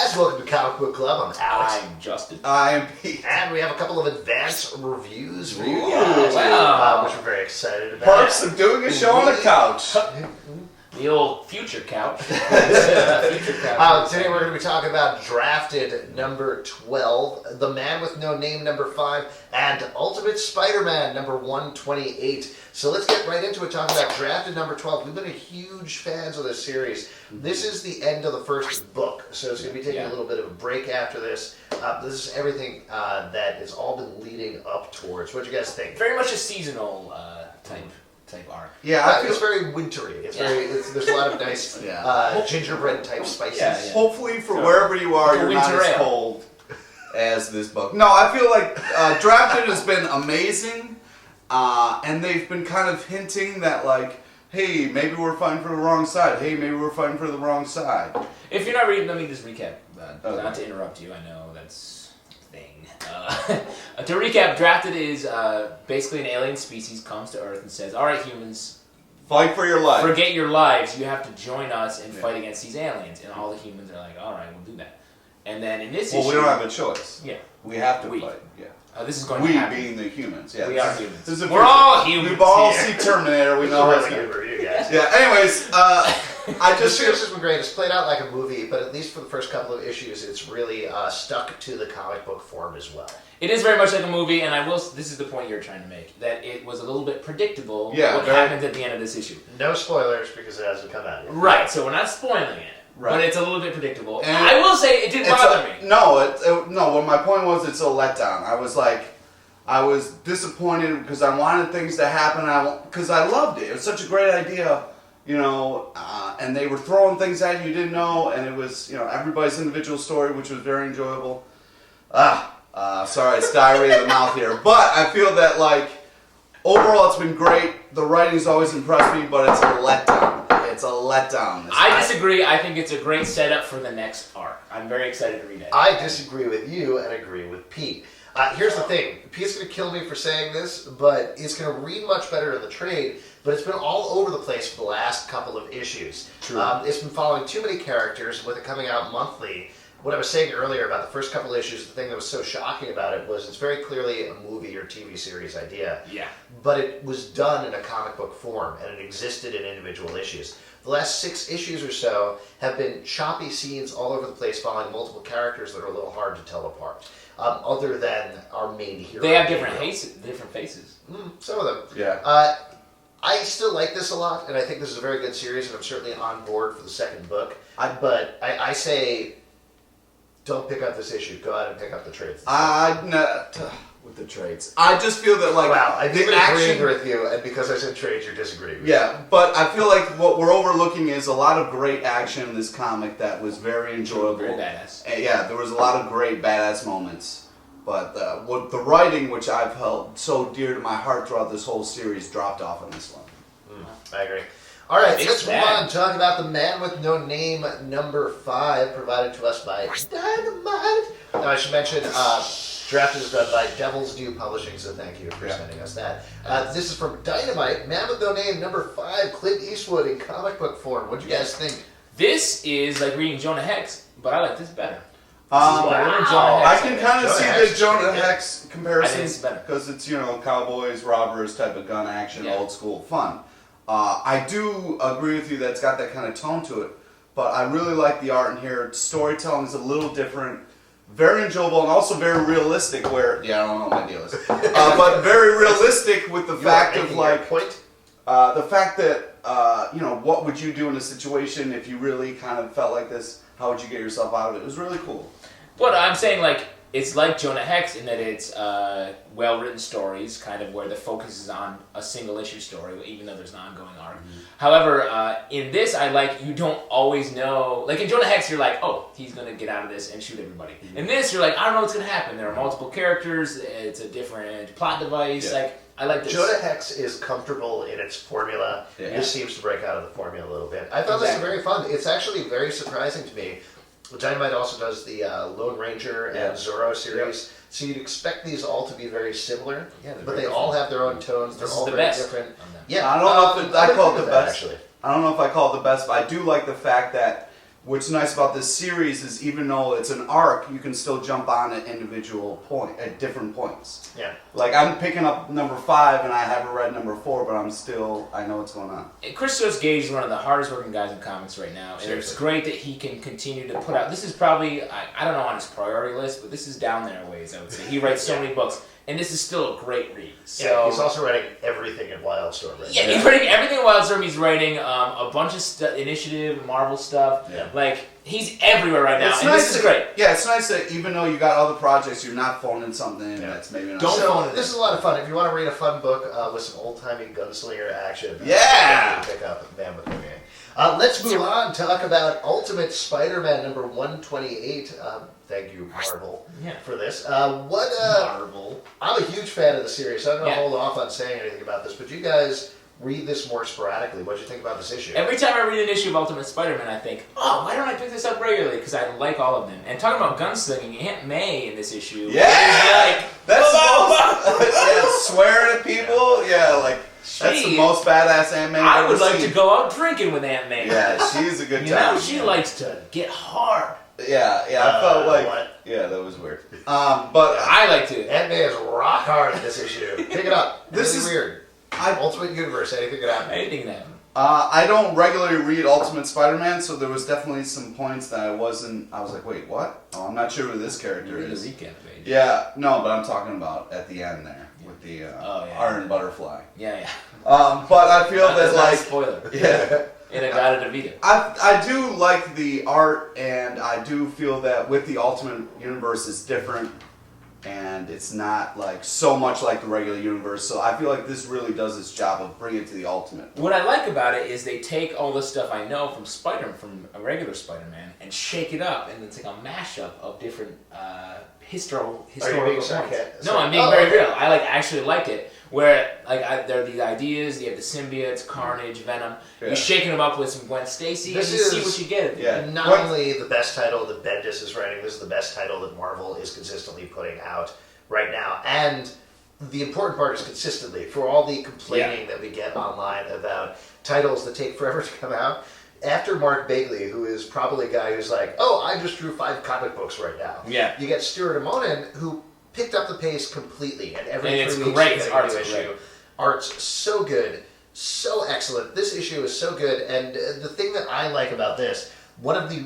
guys, welcome to Comic Book Club. I'm Alex. I'm Justin. I'm Pete. And we have a couple of advanced reviews for you Ooh, guys, wow. which we're very excited about. Perks of doing a show on the couch. The old future couch. Today we're going to be talking about Drafted number 12, The Man with No Name number 5, and Ultimate Spider-Man number 128. So let's get right into it, talking about Drafted number 12. We've been huge fans of this series. This is the end of the first book, so it's going to be taking a little bit of a break after this. This is everything that has all been leading up towards. What do you guys think? Very much a seasonal type arc. Yeah, It's very wintry. There's a lot of nice gingerbread type spices. Yeah. Hopefully for wherever you are, Like a you're not winter as ale. cold as this book. No, I feel like Drafted has been amazing, and they've been kind of hinting that, like, hey, maybe we're fighting for the wrong side. Hey, maybe we're fighting for the wrong side. If you're not reading, let me just recap. Okay. Not to interrupt you, I know that's a thing. To recap, Drafted is basically an alien species comes to Earth and says, all right, humans, Fight for your life. forget your lives. You have to join us and fight against these aliens. And all the humans are like, all right, we'll do that. And then in this issue... we don't have a choice. Yeah. We have to We. fight. Yeah. This is going We to happen. being the humans. Yeah. We are humans. This is We're all humans We've all here. seen Terminator. We This know is how a it's really good review, guys. Yeah. Anyways, I This just series has been great. It's played out like a movie, but at least for the first couple of issues, it's really stuck to the comic book form as well. It is very much like a movie, and this is the point you're trying to make, that it was a little bit predictable what happens at the end of this issue. No spoilers because it hasn't come out yet. Right, so we're not spoiling it, Right. but it's a little bit predictable. And I will say it did bother me. No, no. Well, my point was it's a letdown. I was disappointed because I wanted things to happen. Because I loved it. It was such a great idea, and they were throwing things at you didn't know, and it was everybody's individual story, which was very enjoyable. Sorry, it's diarrhea of the mouth here, but I feel that overall it's been great. The writing's always impressed me, but it's a letdown. It's a letdown. I disagree. I think it's a great setup for the next arc. I'm very excited to read it. I disagree with you and agree with Pete. Here's the thing. Pete's going to kill me for saying this, but it's going to read much better in the trade, but it's been all over the place for the last couple of issues. True. It's been following too many characters with it coming out monthly. What I was saying earlier about the first couple of issues, the thing that was so shocking about it was it's very clearly a movie or TV series idea. Yeah. But it was done in a comic book form, and it existed in individual issues. The last 6 issues or so have been choppy scenes all over the place following multiple characters that are a little hard to tell apart. Other than our main hero. They have different faces. Some of them. Yeah. I still like this a lot, and I think this is a very good series, and I'm certainly on board for the second book. But I say, don't pick up this issue. Go out and pick up the trades. With the trades, I just feel that Wow, I the didn't action agree with you, and because I said trades, you're disagreeing with me. Yeah, but I feel like what we're overlooking is a lot of great action in this comic that was very enjoyable. Very badass. And yeah, there was a lot of great badass moments. But what the writing, which I've held so dear to my heart throughout this whole series, dropped off on this one. I agree. All right, It's let's move bad. on. Talk about The Man with No Name, number 5, provided to us by Dynamite. Now, I should mention, Drafted is done by Devil's Due Publishing, so thank you for sending us that. This is from Dynamite, Man with No Name, number 5, Clint Eastwood in comic book form. What do you guys think? This is like reading Jonah Hex, but I like this better. Wow. I can kind of Jonah see Hex the is Jonah pretty good. Hex comparison it's better. because it's cowboys, robbers type of gun action, old school fun. I do agree with you that it's got that kind of tone to it, but I really like the art in here. Storytelling is a little different, very enjoyable, and also very realistic. Where I don't know what my deal is, but very realistic with the fact of the fact that what would you do in a situation if you really kind of felt like this? How would you get yourself out of it? It was really cool. But I'm saying, it's like Jonah Hex in that it's well-written stories, kind of where the focus is on a single-issue story, even though there's an ongoing arc. However, in this, you don't always know. Like, in Jonah Hex, you're like, oh, he's going to get out of this and shoot everybody. In this, you're like, I don't know what's going to happen. There are multiple characters. It's a different plot device. Yeah. I like this. Jonah Hex is comfortable in its formula. Yeah. This seems to break out of the formula a little bit. I thought this was very fun. It's actually very surprising to me. Dynamite also does the Lone Ranger and Zorro series, so you'd expect these all to be very similar, but they all have their own tones. They're all very different. Yeah, I don't know if I call it the best. Actually, I don't know if I call it the best, but I do like the fact that what's nice about this series is even though it's an arc, you can still jump on at individual at different points. Yeah. Like I'm picking up number 5 and I haven't read number 4, but I know what's going on. Christos Gage is one of the hardest working guys in comics right now, and Seriously. it's great that he can continue to put out. This is probably I don't know on his priority list, but this is down there a ways. I would say he writes so many books, and this is still a great read. So Yeah, he's also writing everything in Wildstorm right yeah, now. he's writing everything in Wildstorm. He's writing a bunch of Initiative, Marvel stuff. Yeah. Like he's everywhere right now, It's and nice this is that- great. Yeah, it's nice that even though you got other projects, you're not phoning something in that's maybe not. So this is a lot of fun. If you want to read a fun book with some old-timey gunslinger action, Yeah! pick up Man with No Name. Let's move on. Talk about Ultimate Spider-Man number 128. Thank you, Marvel, for this. Marvel. I'm a huge fan of the series, so I'm going to Yeah. hold off on saying anything about this. But you guys read this more sporadically. What do you think about this issue? Every time I read an issue of Ultimate Spider-Man, I think, oh, why don't I pick this up regularly? Because I like all of them. And talking about gunslinging, Aunt May in this issue, Yeah! is like, That's "Whoa, whoa, yeah, swearing at people. Yeah, like that's the most badass Aunt May I've I would ever like seen. to go out drinking with Aunt May. Yeah, she's a good You time. know, she likes to get hard. Yeah, I felt like what? yeah, that was weird. But I like to. Aunt May is rock hard in this issue. Pick it up. This Really is- weird. Ultimate Universe, anything could happen. Anything can happen. I don't regularly read Ultimate Spider-Man, so there was definitely some points that I was like, wait, what? Oh, I'm not sure who this character Read the is. recap page. Yeah, no, but I'm talking about at the end there with the Iron Butterfly. Yeah. But I feel That's that not a like spoiler. yeah. In a Guide to Vida. I do like the art, and I do feel that with the Ultimate Universe it's different, and it's not like so much like the regular universe. So I feel like this really does its job of bringing it to the Ultimate. What I like about it is they take all the stuff I know from from a regular Spider-Man, and shake it up, and it's like a mashup of different historical being points. sarcastic? No, I'm being very real. I actually like it. Where there are these ideas, you have the symbiotes, Carnage, Venom. Yeah. You're shaking them up with some Gwen Stacy, This and you see is- what you get. Yeah. Not What- only the best title that Bendis is writing, this is the best title that Marvel is consistently putting out right now. And the important part is consistently, for all the complaining that we get online about titles that take forever to come out, after Mark Bagley, who is probably a guy who's like, oh, I just drew 5 comic books right now. Yeah. You get Stuart Immonen, who picked up the pace completely, and every And it's 3 weeks great. you His get a art's new great. issue. Art's so good, so excellent. This issue is so good, and the thing that I like about this, one of the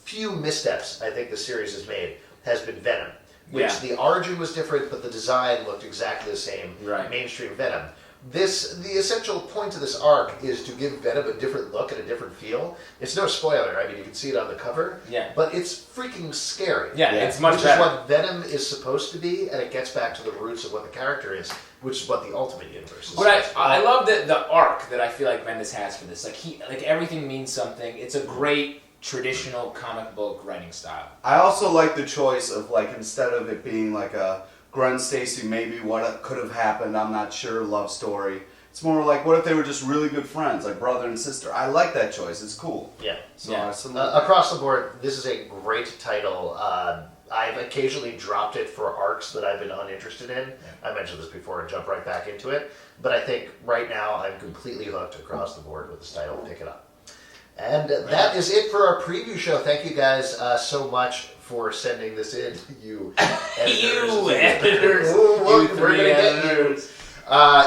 few missteps I think the series has made has been Venom, which Yeah. the origin was different, but the design looked exactly the same. Right. Mainstream Venom. The essential point of this arc is to give Venom a different look and a different feel. It's no spoiler. I mean, you can see it on the cover. Yeah. But it's freaking scary. Yeah, it's much Which better. is what Venom is supposed to be, and it gets back to the roots of what the character is, which is what the Ultimate Universe is. But supposed to be. I love the arc that I feel like Bendis has for this. Like everything means something. It's a great traditional comic book writing style. I also like the choice of like instead of it being like a Gwen Stacy, maybe what could have happened, I'm not sure, love story. It's more like what if they were just really good friends, like brother and sister. I like that choice. It's cool. Yeah. So Yeah. I salute Across the board, this is a great title. I've occasionally dropped it for arcs that I've been uninterested in. I mentioned this before and jump right back into it. But I think right now I'm completely hooked across the board with this title. Pick it up. And that is it for our preview show. Thank you guys so much for sending this in, you editors. You editors. We're You going three to get you. editors.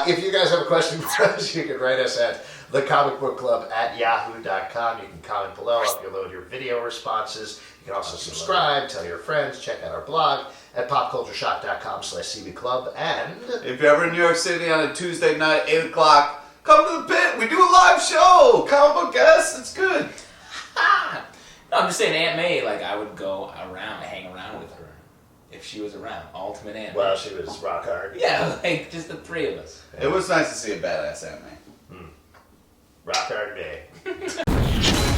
If you guys have a question for us, you can write us at thecomicbookclub@yahoo.com. You can comment below, upload your video responses. You can also subscribe, tell your friends, check out our blog at popcultureshock.com/cbclub. And If you're ever in New York City on a Tuesday night, 8 o'clock, come to the pit. We do a live show. Comic book guests. It's good. No, I'm just saying Aunt May, like I would go around, hang around with her. If she was around. Ultimate Aunt May. well, she was rock hard. Yeah, like just the three of us. It was nice to see a badass Aunt May. Rock hard day.